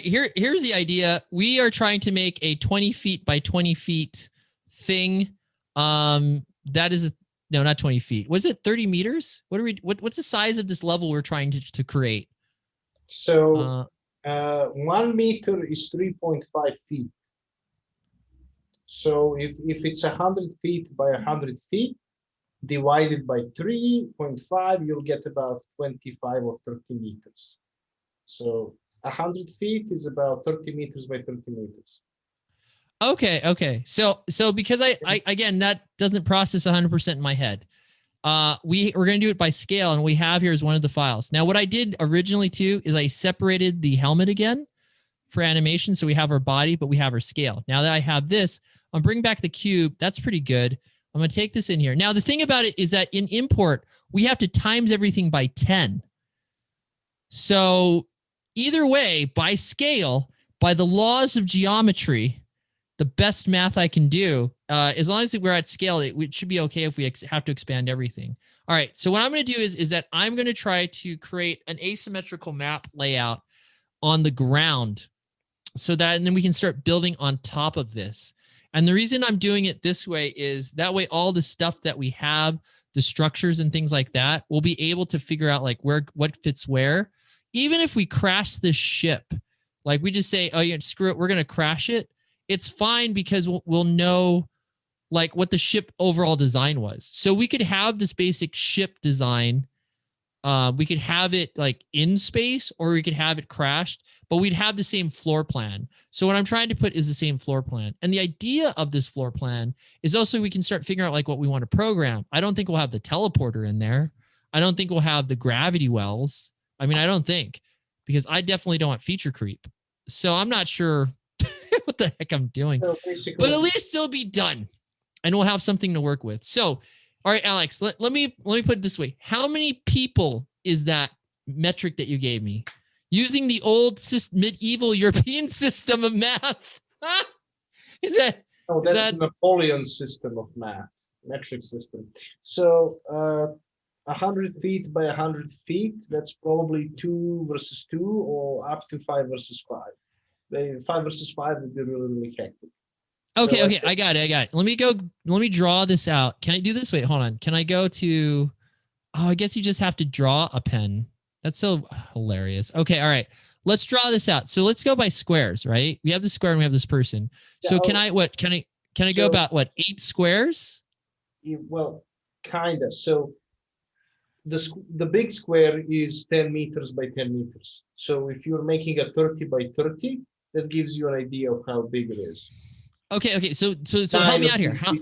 Here's the idea. We are trying to make a 20 feet by 20 feet thing. That is no, not 20 feet. Was it 30 meters? What's the size of this level we're trying to create? So 1 meter is 3.5 feet. So if it's 100 feet by 100 feet divided by 3.5, you'll get about 25 or 30 meters. So 100 feet is about 30 meters by 30 meters. Okay. So because I again, that doesn't process 100% in my head. We're going to do it by scale, and we have here is one of the files. Now, what I did originally too is I separated the helmet again for animation. So we have our body, but we have our scale. Now that I have this, I'm bringing back the cube. That's pretty good. I'm going to take this in here. Now, the thing about it is that in import, we have to times everything by 10. So either way, by scale, by the laws of geometry, the best math I can do, as long as we're at scale, it should be okay if we have to expand everything. All right, so what I'm going to do is that I'm going to try to create an asymmetrical map layout on the ground so that, and then we can start building on top of this. And the reason I'm doing it this way is that way all the stuff that we have, the structures and things like that, we'll be able to figure out like what fits where. Even if we crash this ship, like we just say, oh yeah, screw it, we're going to crash it. It's fine because we'll know like what the ship overall design was. So we could have this basic ship design. We could have it like in space, or we could have it crashed, but we'd have the same floor plan. So what I'm trying to put is the same floor plan. And the idea of this floor plan is also we can start figuring out like what we want to program. I don't think we'll have the teleporter in there. I don't think we'll have the gravity wells. I mean, I don't think, because I definitely don't want feature creep. So I'm not sure what the heck I'm doing, but at least it'll be done and we'll have something to work with. So, all right, Alex, let me put it this way. How many people is that metric that you gave me using the old medieval European system of math? Is that? Oh, that's Napoleon's system of math, metric system. So 100 feet by 100 feet, that's probably 2 versus 2 or up to 5 versus 5. 5 versus 5 would be really, really hectic. Okay, so, okay, I got it. Let me draw this out. Can I do this? Wait, hold on. Can I go to, oh, I guess you just have to draw a pen. That's so hilarious. Okay, all right. Let's draw this out. So let's go by squares, right? We have the square and we have this person. So can I go about what, 8 squares? Well, kind of. So the big square is 10 meters by 10 meters. So if you're making a 30 by 30, that gives you an idea of how big it is. Okay. So help me out here. How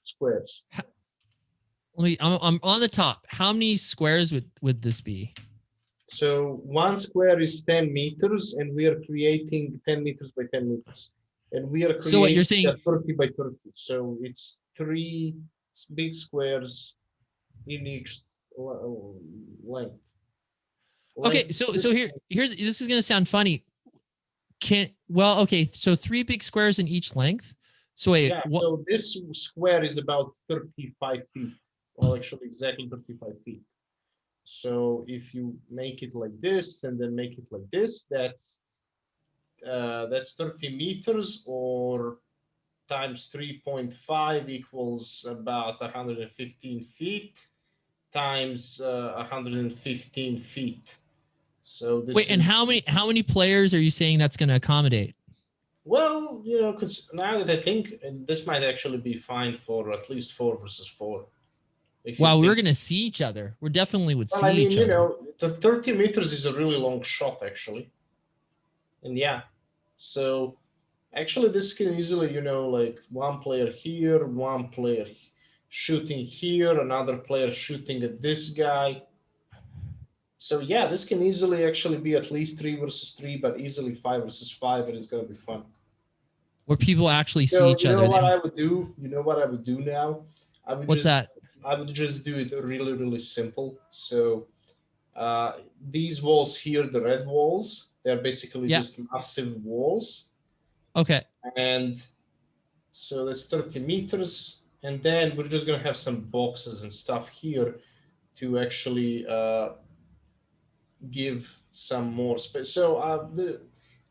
squares? I'm on the top. How many squares would this be? So 1 square is 10 meters, and we are creating 10 meters by 10 meters, and we are creating so what you're saying, 30 by 30. So it's 3 big squares in each length. Okay, so here's this is gonna sound funny. Okay, so 3 big squares in each length. So wait, yeah, so this square is about 35 feet, or actually exactly 35 feet. So if you make it like this and then make it like this, that's 30 meters, or times 3.5 equals about 115 feet times 115 feet. So this wait, and how many players are you saying that's going to accommodate? Well, because now that I think, this might actually be fine for at least 4 versus 4. Wow, we're going to see each other. We definitely would see each other. The 30 meters is a really long shot, actually. And yeah, so actually this can easily, like one player here, one player shooting here, another player shooting at this guy. So yeah, this can easily actually be at least 3 versus 3, but easily 5 versus 5, and it's going to be fun. Where people actually see each other. You know what I would do? You know what I would do now? What's that? I would just do it really, really simple. So these walls here, the red walls, they're basically just massive walls. Okay. And so that's 30 meters. And then we're just going to have some boxes and stuff here to actually give some more space. So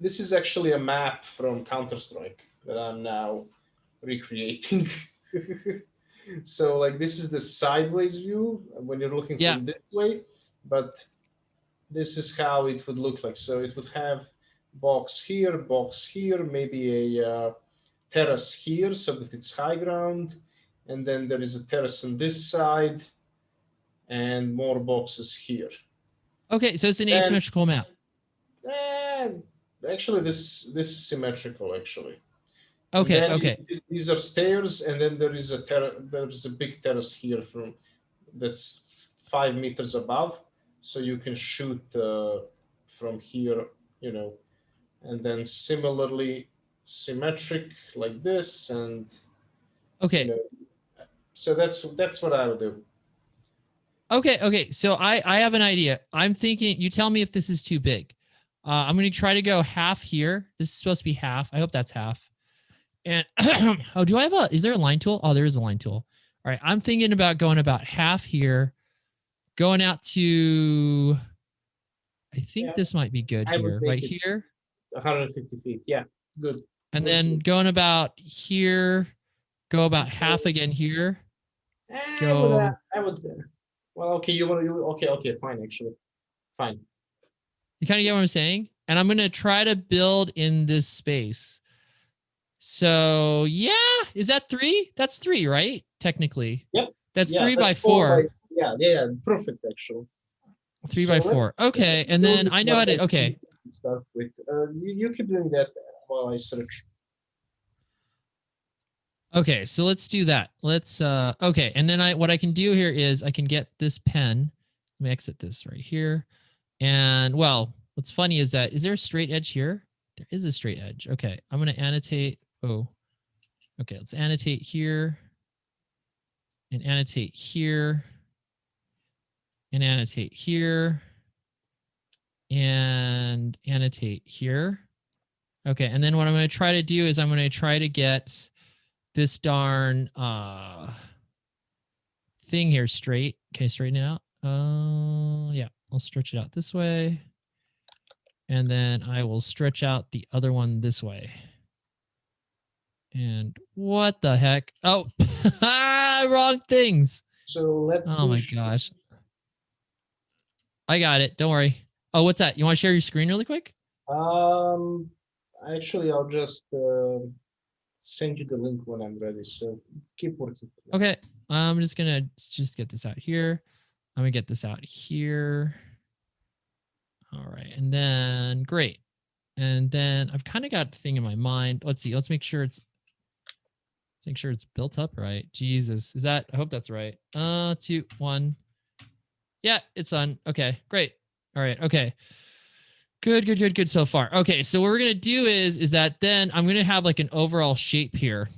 this is actually a map from Counter-Strike that I'm now recreating. So like this is the sideways view when you're looking Yeah. from this way, but this is how it would look like. So it would have box here, maybe a terrace here so that it's high ground, and then there is a terrace on this side and more boxes here. Okay, so it's an And asymmetrical map. actually this is symmetrical actually. And Okay, then okay. these are stairs, and then there is a big terrace here from that's 5 meters above, so you can shoot from here, you know, and then similarly symmetric like this, and Okay. you know, so that's what I would do. Okay, okay. So I have an idea. I'm thinking, you tell me if this is too big. I'm going to try to go half here. This is supposed to be half. I hope that's half. And oh, do I have is there a line tool? Oh, there is a line tool. All right. I'm thinking about going about half here, going out to, I think this might be good I would here, make right it here. 150 feet. Yeah, good. And Good, then good. going about here, go about half again here. Go. I would. Well, okay. You want to? Okay, okay, fine. Actually, fine. You kind of get what I'm saying? And I'm going to try to build in this space. So yeah, is that 3? That's 3, right? Technically. Yep. That's Yeah, 3 by that's 4. yeah, perfect actually. 3 So by let's 4. Okay, and do then this I know how one to. Okay. start with. You keep doing that while I search. Okay, so let's do that. Let's okay, and then what I can do here is I can get this pen. Let me exit this right here. And well, what's funny is there a straight edge here? There is a straight edge. Okay, I'm going to annotate. Oh. Okay, let's annotate here. And annotate here. And annotate here. And annotate here. Okay, and then what I'm going to try to do is I'm going to try to get this darn thing here straight. Okay, straighten it out. Yeah, I'll stretch it out this way. And then I will stretch out the other one this way. And what the heck? Oh, wrong things. So let's. Oh my gosh. I got it. Don't worry. Oh, what's that? You want to share your screen really quick? Actually, I'll just send you the link when I'm ready. So keep working. Okay. I'm just going to get this out here. I'm going to get this out here. All right. And then great. And then I've kind of got a thing in my mind. Let's see. Let's make sure it's built up right. Jesus. Is that, I hope that's right. 2, 1. Yeah, it's done. Okay, great. All right. Okay. Good so far. Okay, so what we're gonna do is that then I'm gonna have like an overall shape here,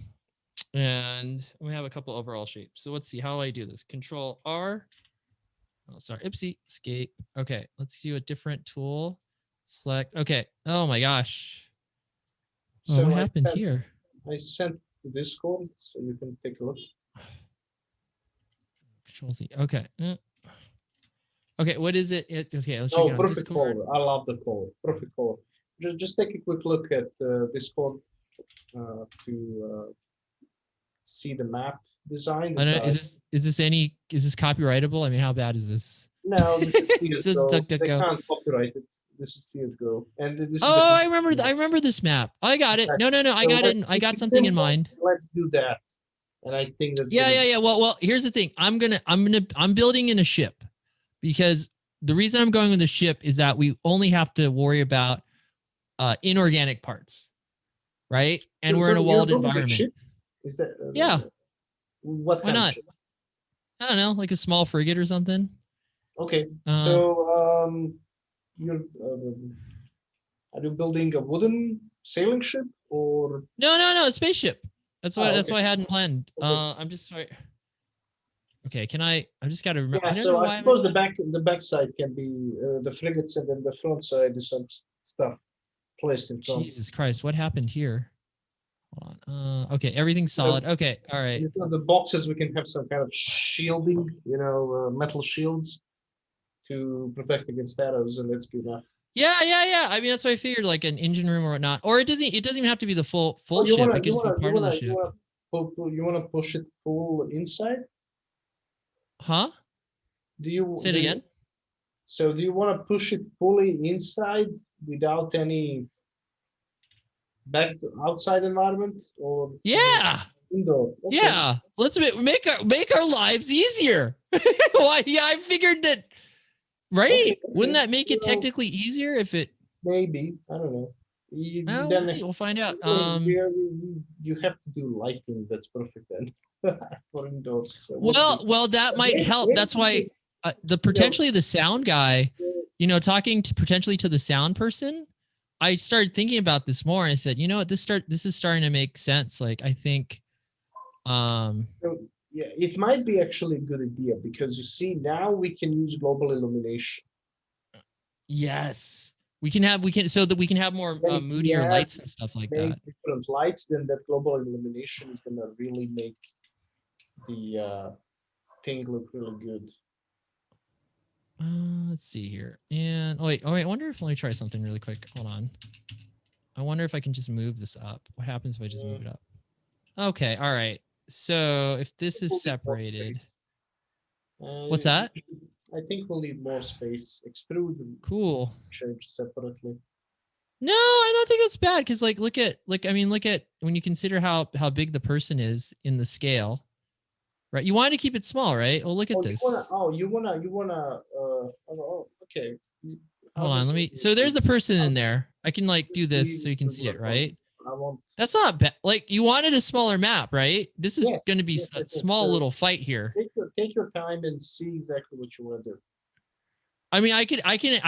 and we have a couple overall shapes. So let's see how I do this. Control R. Oh, sorry. Oopsie. Escape. Okay, let's do a different tool. Select. Okay. Oh my gosh. Oh, So what happened here? I sent to Discord, so you can take a look. Control Z. Okay. Okay, what is it? Okay, let's check Oh, it on perfect Discord. color. I love the color. Perfect color. Just take a quick look at Discord to see the map design. I don't, is this copyrightable? I mean, how bad is this? No, this is This is CSGO. They DuckDuckGo. can't copyright it. This is CSGO. And this is Oh, I remember this map. I got it. No, I got it. I got something in mind. Let's do that. And I think that's Yeah. Well, here's the thing. I'm building in a ship, because the reason I'm going with the ship is that we only have to worry about inorganic parts, right? And we're in a walled environment. Is that yeah? What Why kind not? of ship? I don't know, like a small frigate or something. Okay. So you're are you building a wooden sailing ship or no, a spaceship. That's what okay. I hadn't planned. Okay. I'm just sorry. Okay, I just got to remember. Yeah, so I suppose the back side can be the frigates, and then the front side is some stuff placed in front. Jesus Christ, what happened here? Hold on. Okay, everything's solid. Okay, all right. The boxes, we can have some kind of shielding, metal shields to protect against arrows, and that's good enough. Yeah. I mean, that's what I figured, like an engine room or whatnot. Or it doesn't even have to be the full Oh, ship. It could just be part of the ship. You wanna push it full inside? Huh? Do you Say it do again. you, so do you want to push it fully inside without any back to outside environment or Yeah. indoor? Okay. Yeah. Let's make our lives easier. Why? Yeah, I figured that. Right? Okay. Wouldn't Okay. that make it Well, technically easier if it? maybe I don't know. We'll see. We'll find out. You have to do lighting. That's perfect then for indoors. So we'll see. Well, that might help. That's why the You know, potentially the sound guy, talking to potentially to the sound person, I started thinking about this more. And I said, you know what, this is starting to make sense. Like, I think, so, yeah, it might be actually a good idea because you see now we can use global illumination. yes, we can so that we can have more Then if we moodier add lights and stuff like make that. different lights, then that global illumination is gonna really make the thing look really good. Let's see here. And oh wait, I wonder if let me try something really quick. Hold on. I wonder if I can just move this up. What happens if I just move it up? Okay, all right. So if this is separated, what's that? I think we'll need more space. Extrude and Cool. change separately. No, I don't think that's bad because look at when you consider how big the person is in the scale, right? You want to keep it small, right? Oh, look at this. You wanna. Okay. Hold on, let me. So there's the person in there. I can do this so you can see it, right? That's not bad. Like, you wanted a smaller map, right? This is going to be a small little fight here. Take your time and see exactly what you want to do. I mean, I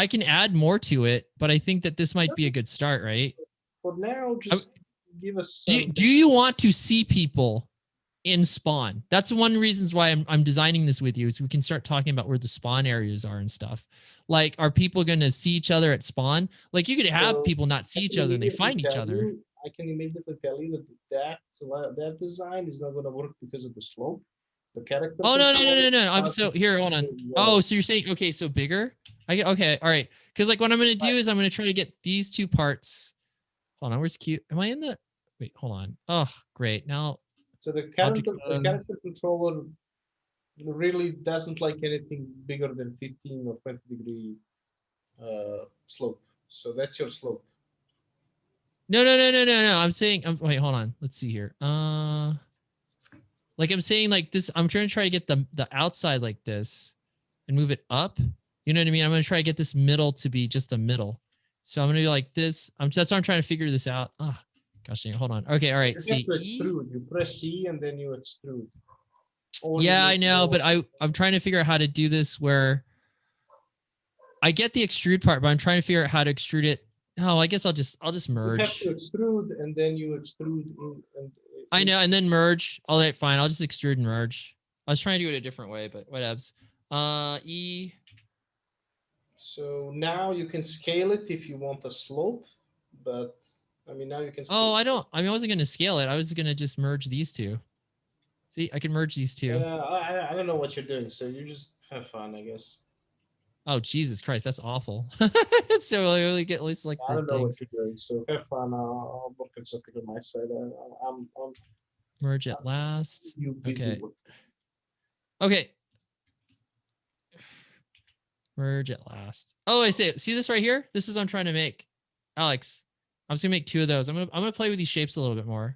can add more to it, but I think that this might be a good start, right? For now, just give us. Do you want to see people in spawn? That's one of the reasons why I'm designing this with you, is we can start talking about where the spawn areas are and stuff. Like, are people going to see each other at spawn? Like, you could have people not see each other and they find each other. I can immediately tell you that design is not going to work because of the slope. The character. Oh, no. I'm so here. Hold on. Oh, so you're saying, okay, so bigger? Okay. All right. Because what I'm going to do is I'm going to try to get these two parts. Hold on. Where's cute? Am I in the? Wait, hold on. Oh, great. Now. So the character controller really doesn't like anything bigger than 15 or 20 degree slope. So that's your slope. No. I'm saying, wait, hold on. Let's see here. I'm saying this, I'm trying to get the outside like this and move it up. You know what I mean? I'm going to try to get this middle to be just a middle. So I'm going to be like this. That's why I'm trying to figure this out. Oh, gosh, hold on. Okay. All right. See, you press C and then you extrude. Yeah, I know, but I'm trying to figure out how to do this where I get the extrude part, but I'm trying to figure out how to extrude it. Oh, I guess I'll just merge. You have to extrude and then you extrude I know, and then merge. All right, fine. I'll just extrude and merge. I was trying to do it a different way, but whatevs. E. So now you can scale it if you want a slope, but I mean now you can. Oh, I wasn't going to scale it. I was going to just merge these two. See, I can merge these two. I don't know what you're doing, so you just have fun, I guess. Oh, Jesus Christ, that's awful. So I really get at least I don't know what you're doing, so have fun. I'll look at something on my side. I'm merge at last. Okay. Okay. Merge at last. Oh, I see this right here? This is what I'm trying to make. Alex, I'm just gonna make two of those. I'm gonna play with these shapes a little bit more.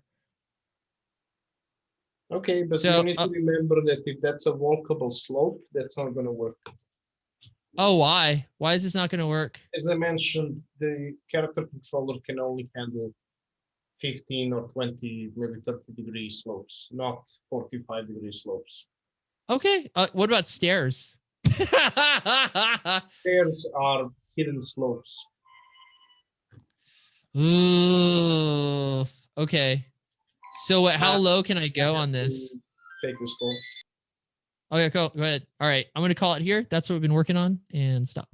Okay, but you need to remember that if that's a walkable slope, that's not gonna work. Oh, why? Why is this not gonna work? As I mentioned, the character controller can only handle 15 or 20, maybe 30 degree slopes, not 45 degree slopes. Okay. What about stairs? Stairs are hidden slopes. Ooh. Okay. So how low can I go on this? Take this call. Okay, cool. Go ahead. All right. I'm going to call it here. That's what we've been working on, and stop.